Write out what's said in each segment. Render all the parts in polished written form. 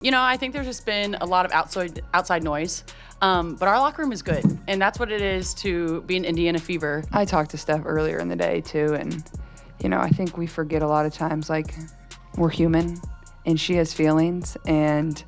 I think there's just been a lot of outside noise, but our locker room is good, and that's what it is to be an Indiana Fever. I talked to Steph earlier in the day, too, and, I think we forget a lot of times, like, we're human, and she has feelings, and,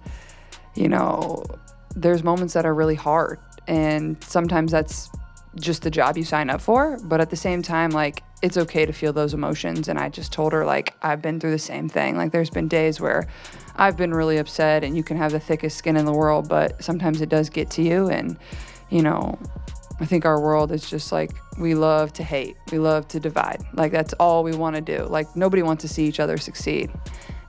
there's moments that are really hard, and sometimes that's just the job you sign up for, but at the same time, like, it's okay to feel those emotions. And I just told her, like, I've been through the same thing. Like, there's been days where I've been really upset, and you can have the thickest skin in the world, but sometimes it does get to you. And, I think our world is just like, we love to hate. We love to divide. Like, that's all we want to do. Like, nobody wants to see each other succeed.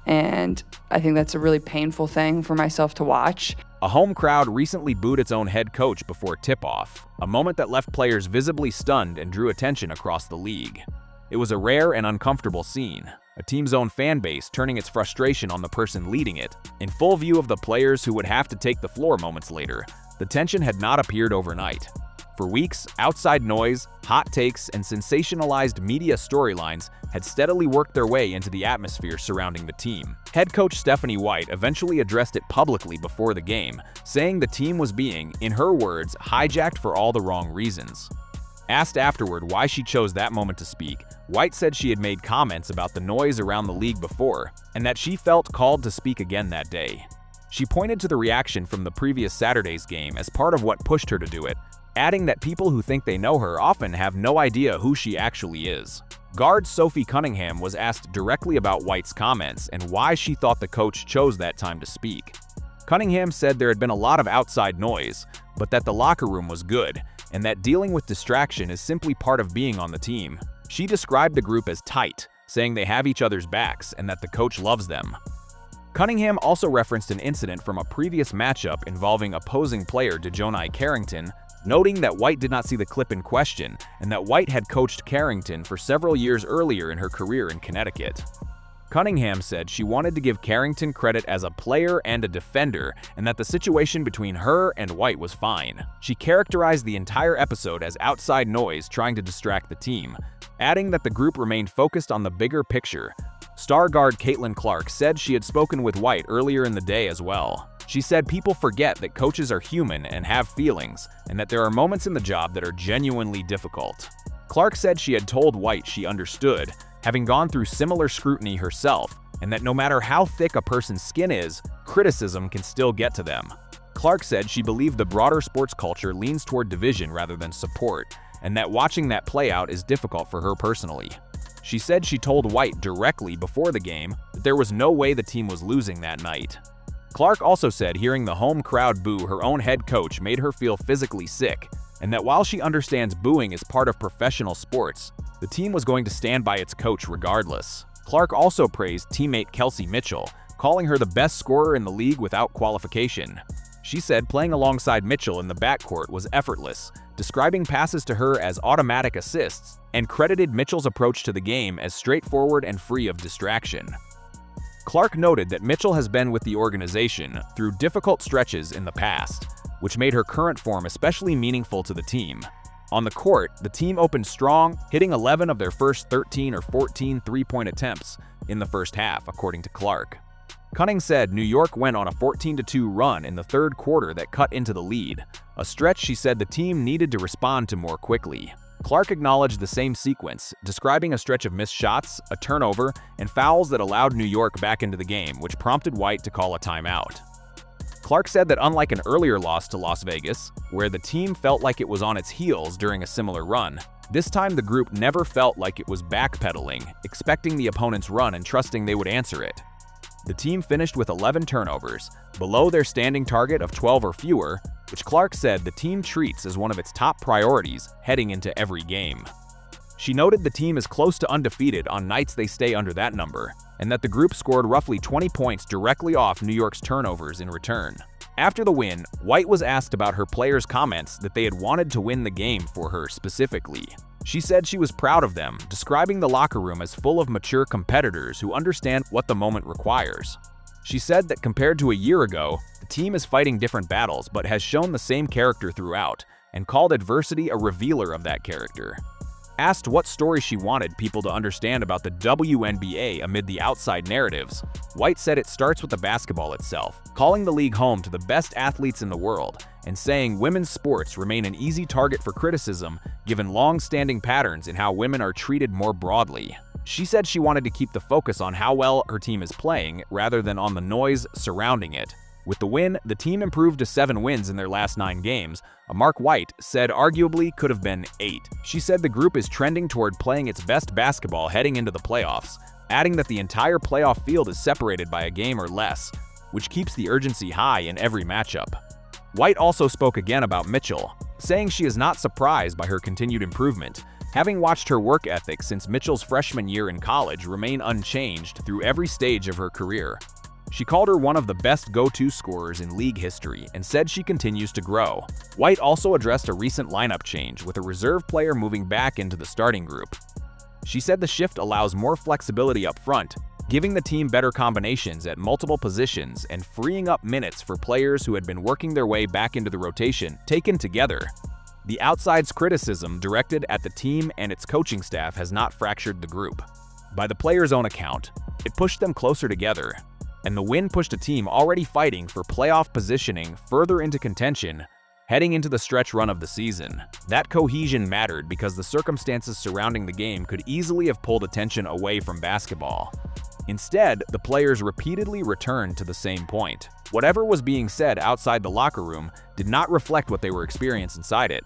And I think that's a really painful thing for myself to watch. A home crowd recently booed its own head coach before tip-off, a moment that left players visibly stunned and drew attention across the league. It was a rare and uncomfortable scene, a team's own fan base turning its frustration on the person leading it, in full view of the players who would have to take the floor moments later. The tension had not appeared overnight. For weeks, outside noise, hot takes, and sensationalized media storylines had steadily worked their way into the atmosphere surrounding the team. Head coach Stephanie White eventually addressed it publicly before the game, saying the team was being, in her words, hijacked for all the wrong reasons. Asked afterward why she chose that moment to speak, White said she had made comments about the noise around the league before, and that she felt called to speak again that day. She pointed to the reaction from the previous Saturday's game as part of what pushed her to do it, adding that people who think they know her often have no idea who she actually is. Guard Sophie Cunningham was asked directly about White's comments and why she thought the coach chose that time to speak. Cunningham said there had been a lot of outside noise, but that the locker room was good, and that dealing with distraction is simply part of being on the team. She described the group as tight, saying they have each other's backs and that the coach loves them. Cunningham also referenced an incident from a previous matchup involving opposing player DiJonai Carrington, noting that White did not see the clip in question and that White had coached Carrington for several years earlier in her career in Connecticut. Cunningham said she wanted to give Carrington credit as a player and a defender, and that the situation between her and White was fine. She characterized the entire episode as outside noise trying to distract the team, adding that the group remained focused on the bigger picture. Star guard Caitlin Clark said she had spoken with White earlier in the day as well. She said people forget that coaches are human and have feelings, and that there are moments in the job that are genuinely difficult. Clark said she had told White she understood, having gone through similar scrutiny herself, and that no matter how thick a person's skin is, criticism can still get to them. Clark said she believed the broader sports culture leans toward division rather than support, and that watching that play out is difficult for her personally. She said she told White directly before the game that there was no way the team was losing that night. Clark also said hearing the home crowd boo her own head coach made her feel physically sick, and that while she understands booing is part of professional sports, the team was going to stand by its coach regardless. Clark also praised teammate Kelsey Mitchell, calling her the best scorer in the league without qualification. She said playing alongside Mitchell in the backcourt was effortless, describing passes to her as automatic assists, and credited Mitchell's approach to the game as straightforward and free of distraction. Clark noted that Mitchell has been with the organization through difficult stretches in the past, which made her current form especially meaningful to the team. On the court, the team opened strong, hitting 11 of their first 13 or 14 three-point attempts in the first half, according to Clark. Cunningham said New York went on a 14-2 run in the third quarter that cut into the lead, a stretch she said the team needed to respond to more quickly. Clark acknowledged the same sequence, describing a stretch of missed shots, a turnover, and fouls that allowed New York back into the game, which prompted White to call a timeout. Clark said that unlike an earlier loss to Las Vegas, where the team felt like it was on its heels during a similar run, this time the group never felt like it was backpedaling, expecting the opponent's run and trusting they would answer it. The team finished with 11 turnovers, below their standing target of 12 or fewer, which Clark said the team treats as one of its top priorities heading into every game. She noted the team is close to undefeated on nights they stay under that number, and that the group scored roughly 20 points directly off New York's turnovers in return. After the win, White was asked about her players' comments that they had wanted to win the game for her specifically. She said she was proud of them, describing the locker room as full of mature competitors who understand what the moment requires. She said that compared to a year ago, the team is fighting different battles but has shown the same character throughout, and called adversity a revealer of that character. Asked what story she wanted people to understand about the WNBA amid the outside narratives, White said it starts with the basketball itself, calling the league home to the best athletes in the world, and saying women's sports remain an easy target for criticism given long-standing patterns in how women are treated more broadly. She said she wanted to keep the focus on how well her team is playing rather than on the noise surrounding it. With the win, the team improved to 7 wins in their last 9 games, a mark White said arguably could have been 8. She said the group is trending toward playing its best basketball heading into the playoffs, adding that the entire playoff field is separated by a game or less, which keeps the urgency high in every matchup. White also spoke again about Mitchell, saying she is not surprised by her continued improvement, having watched her work ethic since Mitchell's freshman year in college remain unchanged through every stage of her career. She called her one of the best go-to scorers in league history and said she continues to grow. White also addressed a recent lineup change with a reserve player moving back into the starting group. She said the shift allows more flexibility up front, giving the team better combinations at multiple positions and freeing up minutes for players who had been working their way back into the rotation, taken together. The outside's criticism directed at the team and its coaching staff has not fractured the group. By the players' own account, it pushed them closer together, and the win pushed a team already fighting for playoff positioning further into contention, heading into the stretch run of the season. That cohesion mattered because the circumstances surrounding the game could easily have pulled attention away from basketball. Instead, the players repeatedly returned to the same point. Whatever was being said outside the locker room did not reflect what they were experiencing inside it.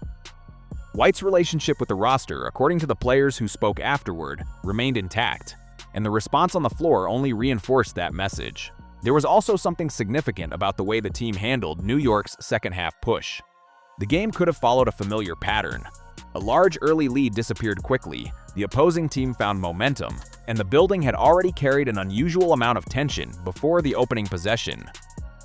White's relationship with the roster, according to the players who spoke afterward, remained intact, and the response on the floor only reinforced that message. There was also something significant about the way the team handled New York's second-half push. The game could have followed a familiar pattern. A large early lead disappeared quickly, the opposing team found momentum, and the building had already carried an unusual amount of tension before the opening possession.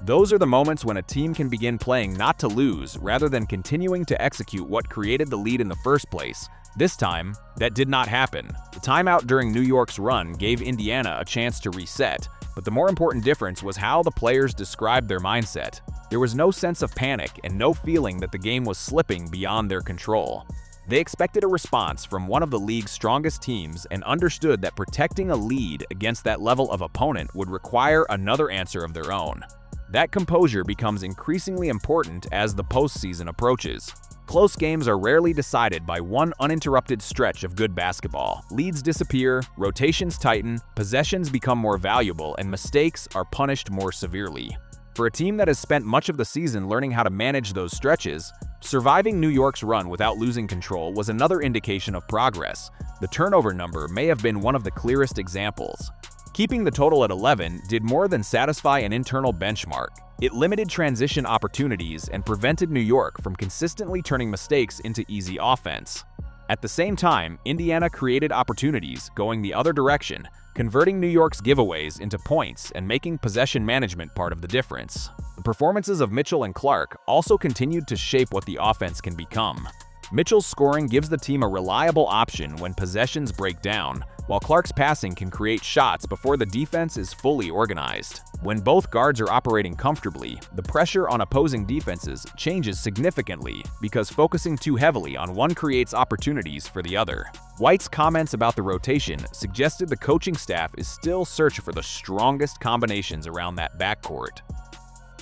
Those are the moments when a team can begin playing not to lose rather than continuing to execute what created the lead in the first place. This time, that did not happen. The timeout during New York's run gave Indiana a chance to reset, but the more important difference was how the players described their mindset. There was no sense of panic and no feeling that the game was slipping beyond their control. They expected a response from one of the league's strongest teams and understood that protecting a lead against that level of opponent would require another answer of their own. That composure becomes increasingly important as the postseason approaches. Close games are rarely decided by one uninterrupted stretch of good basketball. Leads disappear, rotations tighten, possessions become more valuable, and mistakes are punished more severely. For a team that has spent much of the season learning how to manage those stretches, surviving New York's run without losing control was another indication of progress. The turnover number may have been one of the clearest examples. Keeping the total at 11 did more than satisfy an internal benchmark. It limited transition opportunities and prevented New York from consistently turning mistakes into easy offense. At the same time, Indiana created opportunities going the other direction, converting New York's giveaways into points and making possession management part of the difference. The performances of Mitchell and Clark also continued to shape what the offense can become. Mitchell's scoring gives the team a reliable option when possessions break down, while Clark's passing can create shots before the defense is fully organized. When both guards are operating comfortably, the pressure on opposing defenses changes significantly because focusing too heavily on one creates opportunities for the other. White's comments about the rotation suggested the coaching staff is still searching for the strongest combinations around that backcourt.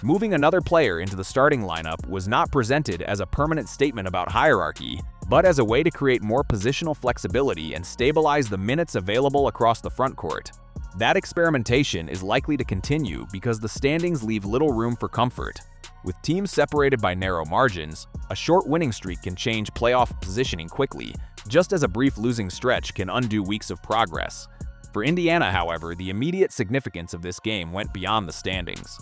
Moving another player into the starting lineup was not presented as a permanent statement about hierarchy, but as a way to create more positional flexibility and stabilize the minutes available across the frontcourt. That experimentation is likely to continue because the standings leave little room for comfort. With teams separated by narrow margins, a short winning streak can change playoff positioning quickly, just as a brief losing stretch can undo weeks of progress. For Indiana, however, the immediate significance of this game went beyond the standings.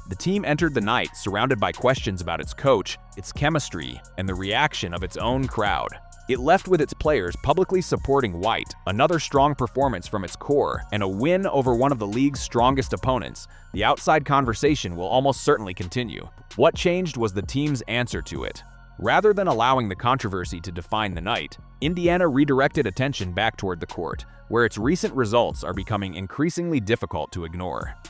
The team entered the night surrounded by questions about its coach, its chemistry, and the reaction of its own crowd. It left with its players publicly supporting White, another strong performance from its core, and a win over one of the league's strongest opponents. The outside conversation will almost certainly continue. What changed was the team's answer to it. Rather than allowing the controversy to define the night, Indiana redirected attention back toward the court, where its recent results are becoming increasingly difficult to ignore.